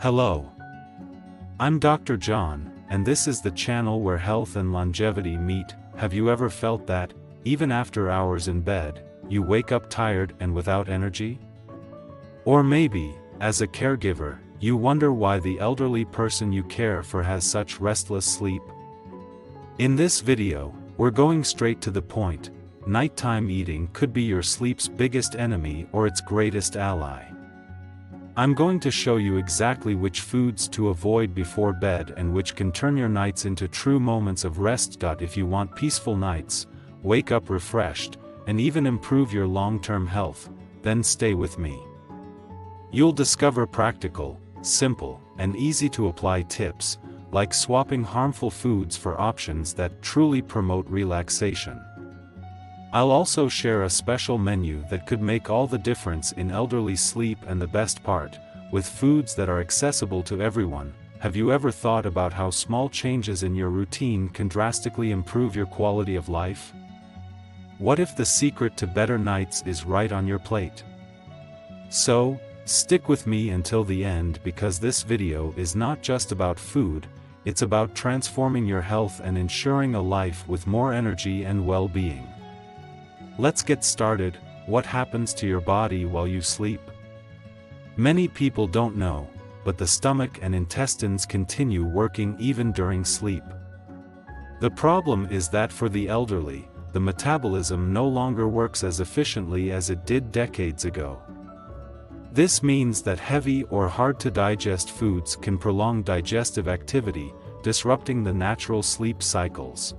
Hello. I'm Dr. John, and this is the channel where health and longevity meet. Have you ever felt that, even after hours in bed, you wake up tired and without energy? Or maybe, as a caregiver, you wonder why the elderly person you care for has such restless sleep? In this video, we're going straight to the point. Nighttime eating could be your sleep's biggest enemy or its greatest ally. I'm going to show you exactly which foods to avoid before bed and which can turn your nights into true moments of rest. If you want peaceful nights, wake up refreshed, and even improve your long-term health, then stay with me. You'll discover practical, simple, and easy-to-apply tips, like swapping harmful foods for options that truly promote relaxation. I'll also share a special menu that could make all the difference in elderly sleep, and the best part, with foods that are accessible to everyone. Have you ever thought about how small changes in your routine can drastically improve your quality of life? What if the secret to better nights is right on your plate? So, stick with me until the end, because this video is not just about food, it's about transforming your health and ensuring a life with more energy and well-being. Let's get started. What happens to your body while you sleep? Many people don't know, but the stomach and intestines continue working even during sleep. The problem is that for the elderly, the metabolism no longer works as efficiently as it did decades ago. This means that heavy or hard-to-digest foods can prolong digestive activity, disrupting the natural sleep cycles.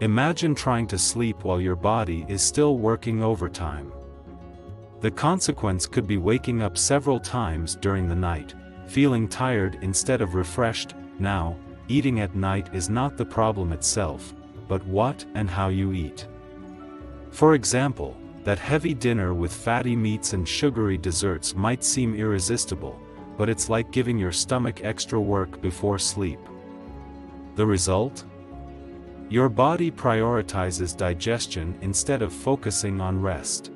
Imagine trying to sleep while your body is still working overtime. The consequence could be waking up several times during the night, feeling tired instead of refreshed. Now, eating at night is not the problem itself, but what and how you eat. For example, that heavy dinner with fatty meats and sugary desserts might seem irresistible, but it's like giving your stomach extra work before sleep. The result? Your body prioritizes digestion instead of focusing on rest.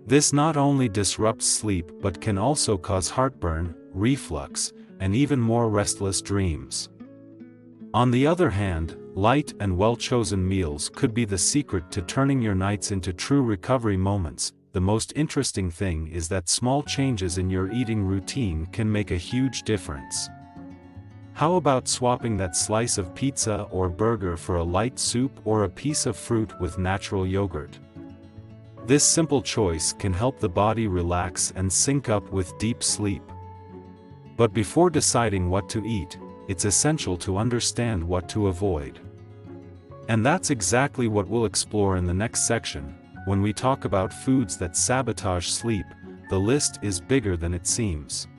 This not only disrupts sleep but can also cause heartburn, reflux, and even more restless dreams. On the other hand, light and well-chosen meals could be the secret to turning your nights into true recovery moments. The most interesting thing is that small changes in your eating routine can make a huge difference. How about swapping that slice of pizza or burger for a light soup or a piece of fruit with natural yogurt? This simple choice can help the body relax and sync up with deep sleep. But before deciding what to eat, it's essential to understand what to avoid. And that's exactly what we'll explore in the next section. When we talk about foods that sabotage sleep, the list is bigger than it seems.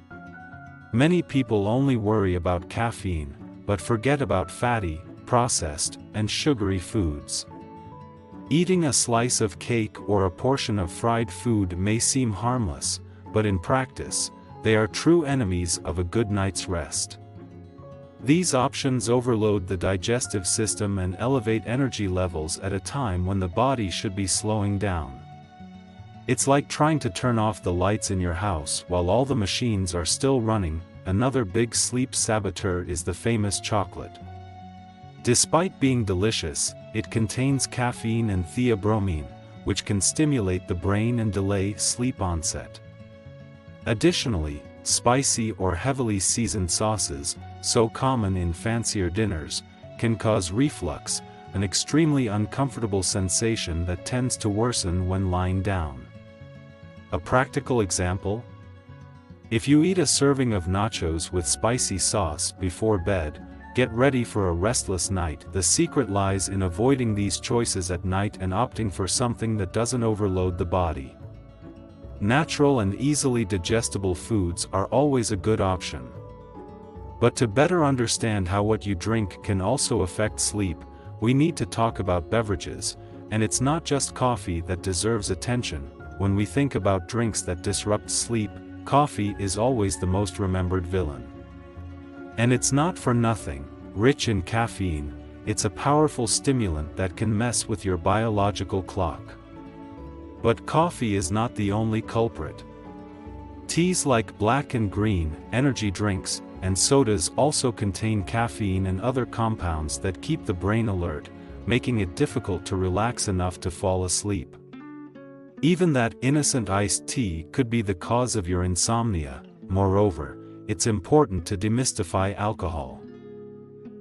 Many people only worry about caffeine, but forget about fatty, processed, and sugary foods. Eating a slice of cake or a portion of fried food may seem harmless, but in practice, they are true enemies of a good night's rest. These options overload the digestive system and elevate energy levels at a time when the body should be slowing down. It's like trying to turn off the lights in your house while all the machines are still running. Another big sleep saboteur is the famous chocolate. Despite being delicious, it contains caffeine and theobromine, which can stimulate the brain and delay sleep onset. Additionally, spicy or heavily seasoned sauces, so common in fancier dinners, can cause reflux, an extremely uncomfortable sensation that tends to worsen when lying down. A practical example? If you eat a serving of nachos with spicy sauce before bed, get ready for a restless night. The secret lies in avoiding these choices at night and opting for something that doesn't overload the body. Natural and easily digestible foods are always a good option. But to better understand how what you drink can also affect sleep, we need to talk about beverages, and it's not just coffee that deserves attention. When we think about drinks that disrupt sleep, coffee is always the most remembered villain. And it's not for nothing. Rich in caffeine, it's a powerful stimulant that can mess with your biological clock. But coffee is not the only culprit. Teas like black and green, energy drinks, and sodas also contain caffeine and other compounds that keep the brain alert, making it difficult to relax enough to fall asleep. Even that innocent iced tea could be the cause of your insomnia. Moreover, it's important to demystify alcohol.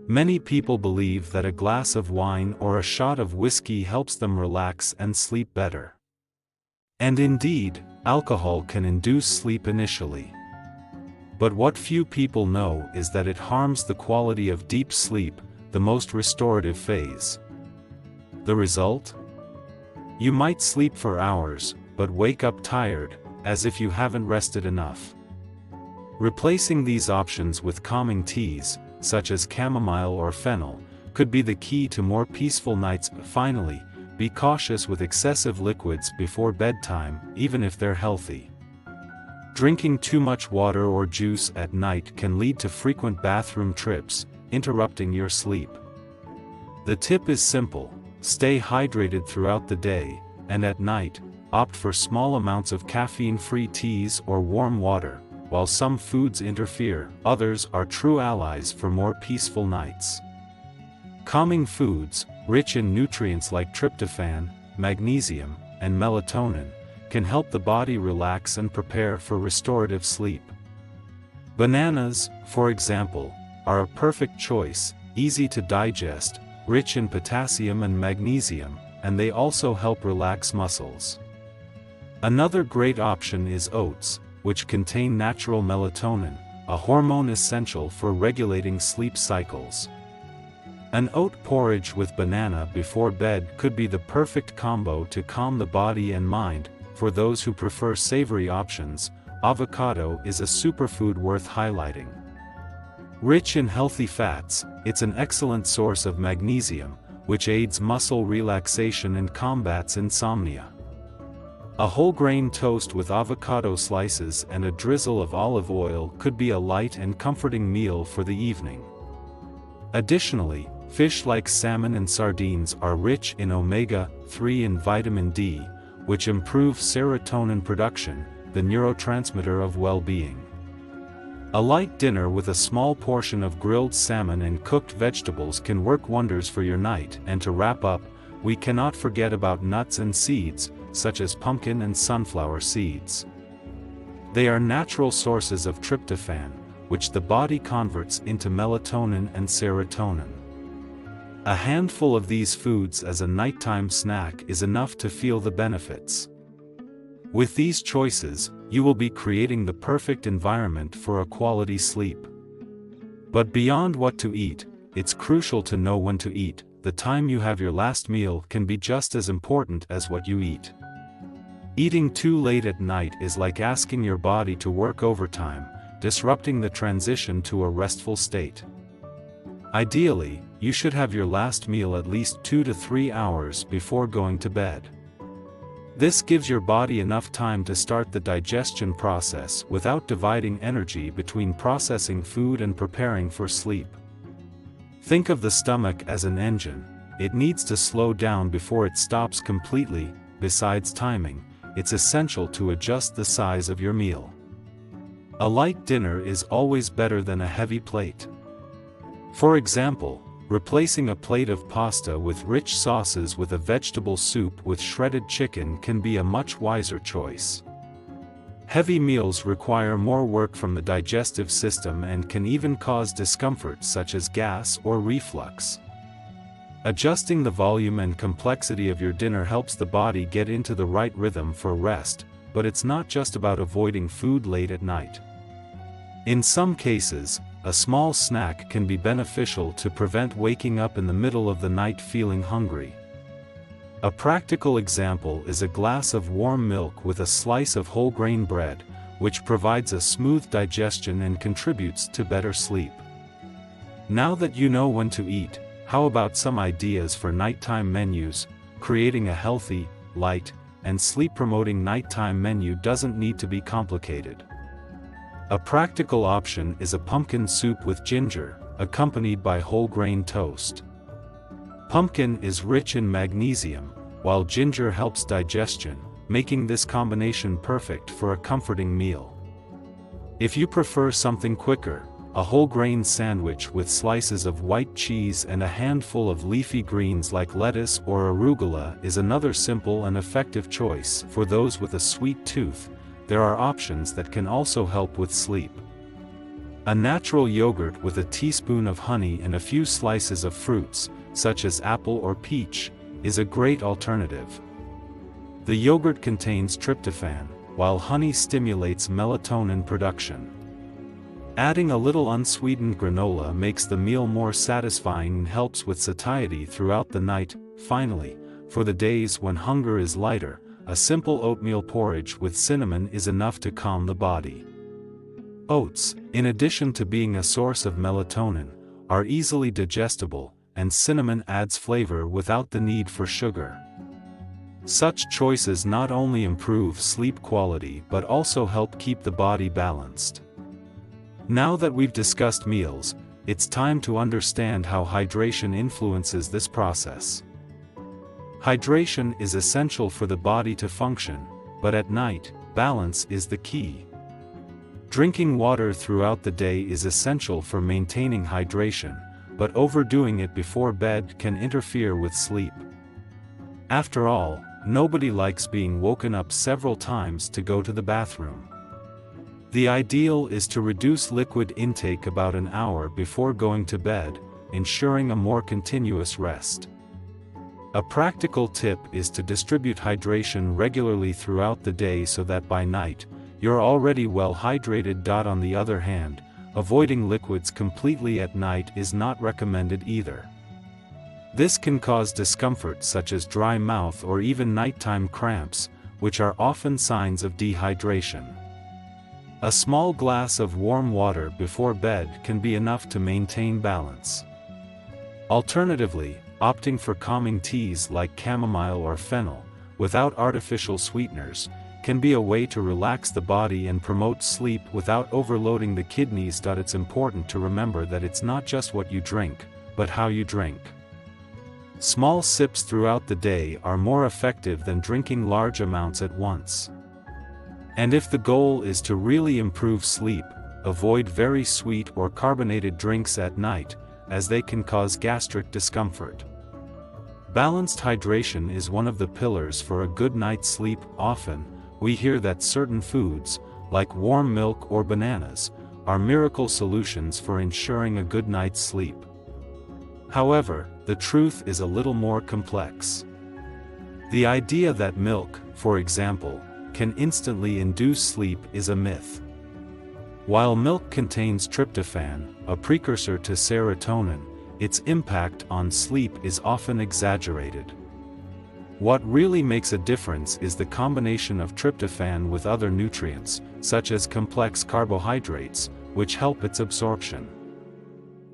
Many people believe that a glass of wine or a shot of whiskey helps them relax and sleep better. And indeed, alcohol can induce sleep initially. But what few people know is that it harms the quality of deep sleep, the most restorative phase. The result? You might sleep for hours, but wake up tired, as if you haven't rested enough. Replacing these options with calming teas, such as chamomile or fennel, could be the key to more peaceful nights. Finally, be cautious with excessive liquids before bedtime, even if they're healthy. Drinking too much water or juice at night can lead to frequent bathroom trips, interrupting your sleep. The tip is simple: stay hydrated throughout the day, and at night, opt for small amounts of caffeine-free teas or warm water. While some foods interfere, others are true allies for more peaceful nights. Calming foods, rich in nutrients like tryptophan, magnesium, and melatonin, can help the body relax and prepare for restorative sleep. Bananas, for example, are a perfect choice, easy to digest, rich in potassium and magnesium, and they also help relax muscles. Another great option is oats, which contain natural melatonin, a hormone essential for regulating sleep cycles. An oat porridge with banana before bed could be the perfect combo to calm the body and mind. For those who prefer savory options, avocado is a superfood worth highlighting. Rich in healthy fats, it's an excellent source of magnesium, which aids muscle relaxation and combats insomnia. A whole grain toast with avocado slices and a drizzle of olive oil could be a light and comforting meal for the evening. Additionally, fish like salmon and sardines are rich in omega-3 and vitamin D, which improves serotonin production, the neurotransmitter of well-being. A light dinner with a small portion of grilled salmon and cooked vegetables can work wonders for your night. And to wrap up, we cannot forget about nuts and seeds, such as pumpkin and sunflower seeds. They are natural sources of tryptophan, which the body converts into melatonin and serotonin. A handful of these foods as a nighttime snack is enough to feel the benefits. With these choices, you will be creating the perfect environment for a quality sleep. But beyond what to eat, it's crucial to know when to eat. The time you have your last meal can be just as important as what you eat. Eating too late at night is like asking your body to work overtime, disrupting the transition to a restful state. Ideally, you should have your last meal at least 2 to 3 hours before going to bed. This gives your body enough time to start the digestion process without dividing energy between processing food and preparing for sleep. Think of the stomach as an engine. It needs to slow down before it stops completely. Besides timing, it's essential to adjust the size of your meal. A light dinner is always better than a heavy plate. For example, replacing a plate of pasta with rich sauces with a vegetable soup with shredded chicken can be a much wiser choice. Heavy meals require more work from the digestive system and can even cause discomfort such as gas or reflux. Adjusting the volume and complexity of your dinner helps the body get into the right rhythm for rest, but it's not just about avoiding food late at night. In some cases, a small snack can be beneficial to prevent waking up in the middle of the night feeling hungry. A practical example is a glass of warm milk with a slice of whole grain bread, which provides a smooth digestion and contributes to better sleep. Now that you know when to eat, how about some ideas for nighttime menus? Creating a healthy, light, and sleep-promoting nighttime menu doesn't need to be complicated. A practical option is a pumpkin soup with ginger, accompanied by whole grain toast. Pumpkin is rich in magnesium, while ginger helps digestion, making this combination perfect for a comforting meal. If you prefer something quicker, a whole grain sandwich with slices of white cheese and a handful of leafy greens like lettuce or arugula is another simple and effective choice. For those with a sweet tooth, there are options that can also help with sleep. A natural yogurt with a teaspoon of honey and a few slices of fruits, such as apple or peach, is a great alternative. The yogurt contains tryptophan, while honey stimulates melatonin production. Adding a little unsweetened granola makes the meal more satisfying and helps with satiety throughout the night. Finally, for the days when hunger is lighter, a simple oatmeal porridge with cinnamon is enough to calm the body. Oats, in addition to being a source of melatonin, are easily digestible, and cinnamon adds flavor without the need for sugar. Such choices not only improve sleep quality but also help keep the body balanced. Now that we've discussed meals, it's time to understand how hydration influences this process. Hydration is essential for the body to function, but at night, balance is the key. Drinking water throughout the day is essential for maintaining hydration, but overdoing it before bed can interfere with sleep. After all, nobody likes being woken up several times to go to the bathroom. The ideal is to reduce liquid intake about an hour before going to bed, ensuring a more continuous rest. A practical tip is to distribute hydration regularly throughout the day so that by night, you're already well hydrated. On the other hand, avoiding liquids completely at night is not recommended either. This can cause discomfort such as dry mouth or even nighttime cramps, which are often signs of dehydration. A small glass of warm water before bed can be enough to maintain balance. Alternatively, opting for calming teas like chamomile or fennel, without artificial sweeteners, can be a way to relax the body and promote sleep without overloading the kidneys. It's important to remember that it's not just what you drink, but how you drink. Small sips throughout the day are more effective than drinking large amounts at once. And if the goal is to really improve sleep, avoid very sweet or carbonated drinks at night, as they can cause gastric discomfort. Balanced hydration is one of the pillars for a good night's sleep. Often, we hear that certain foods, like warm milk or bananas, are miracle solutions for ensuring a good night's sleep. However, the truth is a little more complex. The idea that milk, for example, can instantly induce sleep is a myth. While milk contains tryptophan, a precursor to serotonin, its impact on sleep is often exaggerated. What really makes a difference is the combination of tryptophan with other nutrients, such as complex carbohydrates, which help its absorption.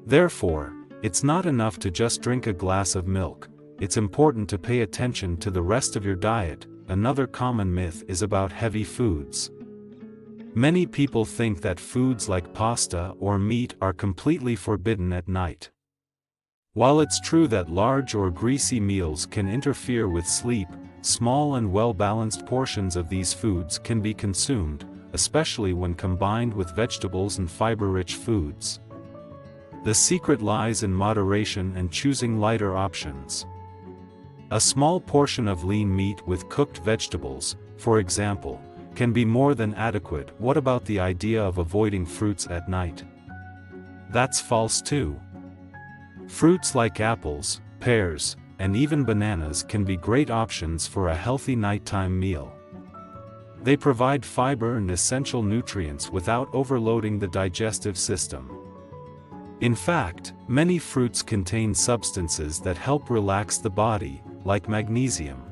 Therefore, it's not enough to just drink a glass of milk, it's important to pay attention to the rest of your diet. Another common myth is about heavy foods. Many people think that foods like pasta or meat are completely forbidden at night. While it's true that large or greasy meals can interfere with sleep, small and well-balanced portions of these foods can be consumed, especially when combined with vegetables and fiber-rich foods. The secret lies in moderation and choosing lighter options. A small portion of lean meat with cooked vegetables, for example, can be more than adequate. What about the idea of avoiding fruits at night? That's false too. Fruits like apples, pears, and even bananas can be great options for a healthy nighttime meal. They provide fiber and essential nutrients without overloading the digestive system. In fact, many fruits contain substances that help relax the body, like magnesium.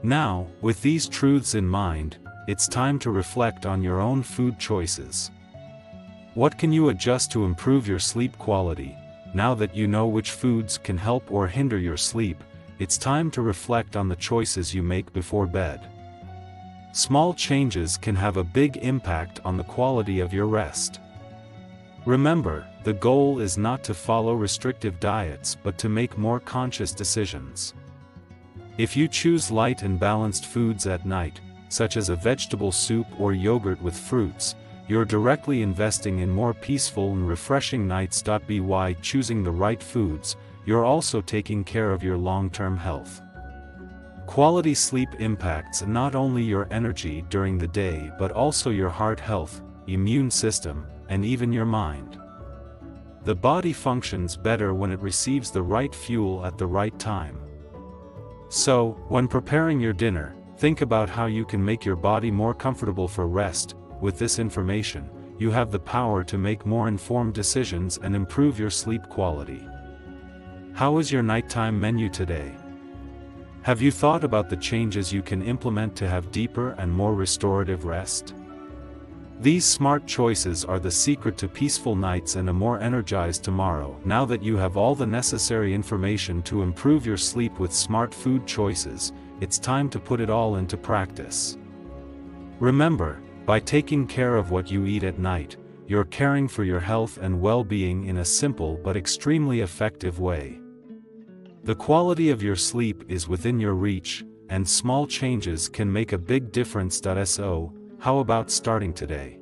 Now, with these truths in mind, it's time to reflect on your own food choices. What can you adjust to improve your sleep quality? Now that you know which foods can help or hinder your sleep, it's time to reflect on the choices you make before bed. Small changes can have a big impact on the quality of your rest. Remember, the goal is not to follow restrictive diets but to make more conscious decisions. If you choose light and balanced foods at night, such as a vegetable soup or yogurt with fruits, you're directly investing in more peaceful and refreshing nights. By choosing the right foods, you're also taking care of your long-term health. Quality sleep impacts not only your energy during the day but also your heart health, immune system, and even your mind. The body functions better when it receives the right fuel at the right time. So, when preparing your dinner, think about how you can make your body more comfortable for rest. With this information, you have the power to make more informed decisions and improve your sleep quality. How is your nighttime menu today? Have you thought about the changes you can implement to have deeper and more restorative rest? These smart choices are the secret to peaceful nights and a more energized tomorrow. Now that you have all the necessary information to improve your sleep with smart food choices, it's time to put it all into practice. Remember, by taking care of what you eat at night, you're caring for your health and well-being in a simple but extremely effective way. The quality of your sleep is within your reach, and small changes can make a big difference. So, how about starting today?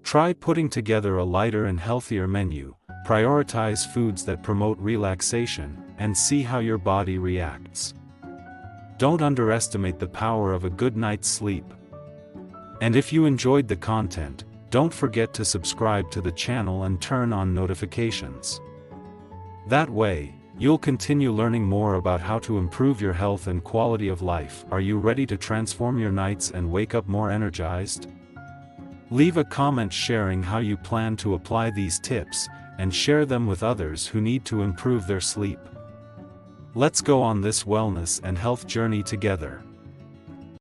Try putting together a lighter and healthier menu, prioritize foods that promote relaxation, and see how your body reacts. Don't underestimate the power of a good night's sleep. And if you enjoyed the content, don't forget to subscribe to the channel and turn on notifications. That way, you'll continue learning more about how to improve your health and quality of life. Are you ready to transform your nights and wake up more energized? Leave a comment sharing how you plan to apply these tips, and share them with others who need to improve their sleep. Let's go on this wellness and health journey together.